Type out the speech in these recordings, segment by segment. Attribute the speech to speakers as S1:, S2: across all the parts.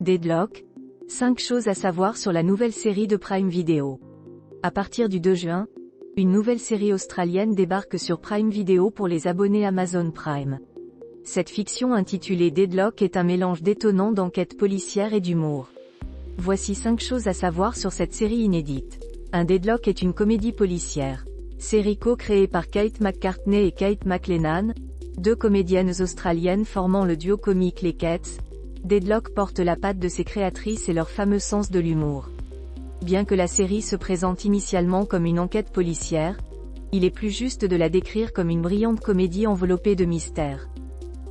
S1: Deadlock, 5 choses à savoir sur la nouvelle série de Prime Video. À partir du 2 juin, une nouvelle série australienne débarque sur Prime Video pour les abonnés Amazon Prime. Cette fiction intitulée Deadlock est un mélange détonnant d'enquête policière et d'humour. Voici 5 choses à savoir sur cette série inédite. Un Deadlock est une comédie policière. Série co-créée par Kate McCartney et Kate McLennan, deux comédiennes australiennes formant le duo comique Les Cates. Deadlock porte la patte de ses créatrices et leur fameux sens de l'humour. Bien que la série se présente initialement comme une enquête policière, il est plus juste de la décrire comme une brillante comédie enveloppée de mystère.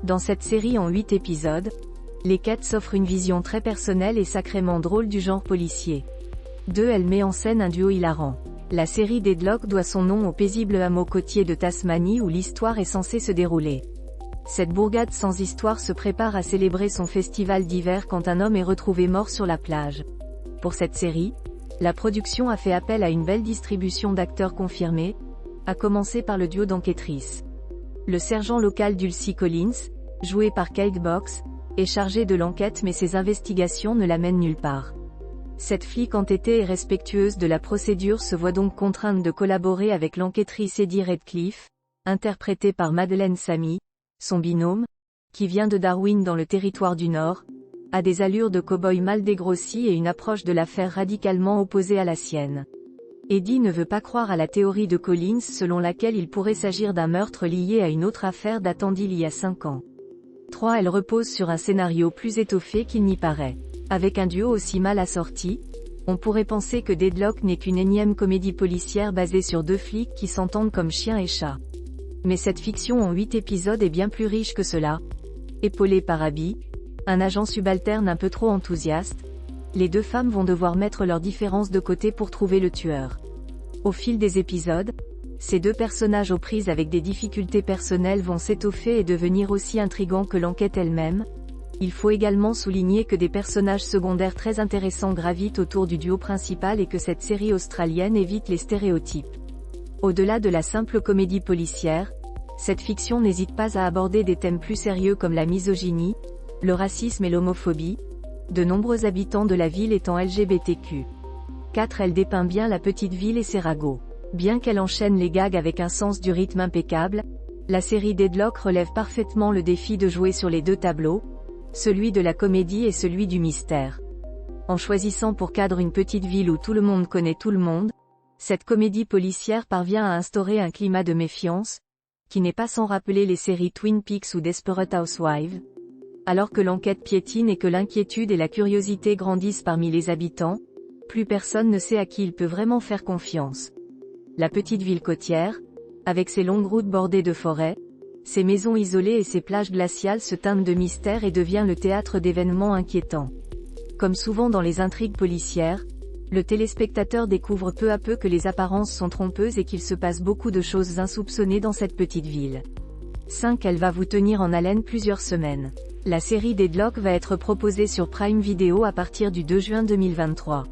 S1: Dans cette série en 8 épisodes, Les Cates offre une vision très personnelle et sacrément drôle du genre policier. Elle met en scène un duo hilarant. La série Deadlock doit son nom au paisible hameau côtier de Tasmanie où l'histoire est censée se dérouler. Cette bourgade sans histoire se prépare à célébrer son festival d'hiver quand un homme est retrouvé mort sur la plage. Pour cette série, la production a fait appel à une belle distribution d'acteurs confirmés, à commencer par le duo d'enquêtrices. Le sergent local Dulcie Collins, joué par Kate Box, est chargé de l'enquête mais ses investigations ne l'amènent nulle part. Cette flic entêtée et respectueuse de la procédure se voit donc contrainte de collaborer avec l'enquêtrice Eddie Redcliffe, interprétée par Madeleine Sammy, son binôme, qui vient de Darwin dans le Territoire du Nord, a des allures de cow-boy mal dégrossi et une approche de l'affaire radicalement opposée à la sienne. Eddie ne veut pas croire à la théorie de Collins selon laquelle il pourrait s'agir d'un meurtre lié à une autre affaire datant d'il y a 5 ans. Elle repose sur un scénario plus étoffé qu'il n'y paraît. Avec un duo aussi mal assorti, on pourrait penser que Deadlock n'est qu'une énième comédie policière basée sur deux flics qui s'entendent comme chien et chat. Mais cette fiction en 8 épisodes est bien plus riche que cela. Épaulée par Abby, un agent subalterne un peu trop enthousiaste, les deux femmes vont devoir mettre leurs différences de côté pour trouver le tueur. Au fil des épisodes, ces deux personnages aux prises avec des difficultés personnelles vont s'étoffer et devenir aussi intrigants que l'enquête elle-même. Il faut également souligner que des personnages secondaires très intéressants gravitent autour du duo principal et que cette série australienne évite les stéréotypes. Au-delà de la simple comédie policière, cette fiction n'hésite pas à aborder des thèmes plus sérieux comme la misogynie, le racisme et l'homophobie, de nombreux habitants de la ville étant LGBTQ. Elle dépeint bien la petite ville et ses ragots. Bien qu'elle enchaîne les gags avec un sens du rythme impeccable, la série Deadlock relève parfaitement le défi de jouer sur les deux tableaux, celui de la comédie et celui du mystère. En choisissant pour cadre une petite ville où tout le monde connaît tout le monde, cette comédie policière parvient à instaurer un climat de méfiance, qui n'est pas sans rappeler les séries Twin Peaks ou Desperate Housewives. Alors que l'enquête piétine et que l'inquiétude et la curiosité grandissent parmi les habitants, plus personne ne sait à qui il peut vraiment faire confiance. La petite ville côtière, avec ses longues routes bordées de forêts, ses maisons isolées et ses plages glaciales se teintent de mystère et devient le théâtre d'événements inquiétants. Comme souvent dans les intrigues policières, le téléspectateur découvre peu à peu que les apparences sont trompeuses et qu'il se passe beaucoup de choses insoupçonnées dans cette petite ville. Elle va vous tenir en haleine plusieurs semaines. La série Deadlock va être proposée sur Prime Video à partir du 2 juin 2023.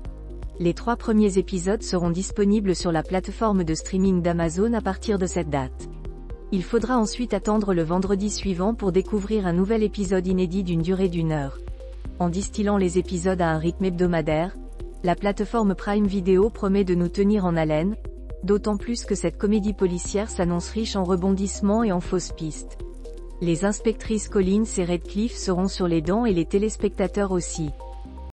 S1: Les 3 premiers épisodes seront disponibles sur la plateforme de streaming d'Amazon à partir de cette date. Il faudra ensuite attendre le vendredi suivant pour découvrir un nouvel épisode inédit d'une durée d'1 heure. En distillant les épisodes à un rythme hebdomadaire, la plateforme Prime Video promet de nous tenir en haleine, d'autant plus que cette comédie policière s'annonce riche en rebondissements et en fausses pistes. Les inspectrices Collins et Redcliffe seront sur les dents et les téléspectateurs aussi.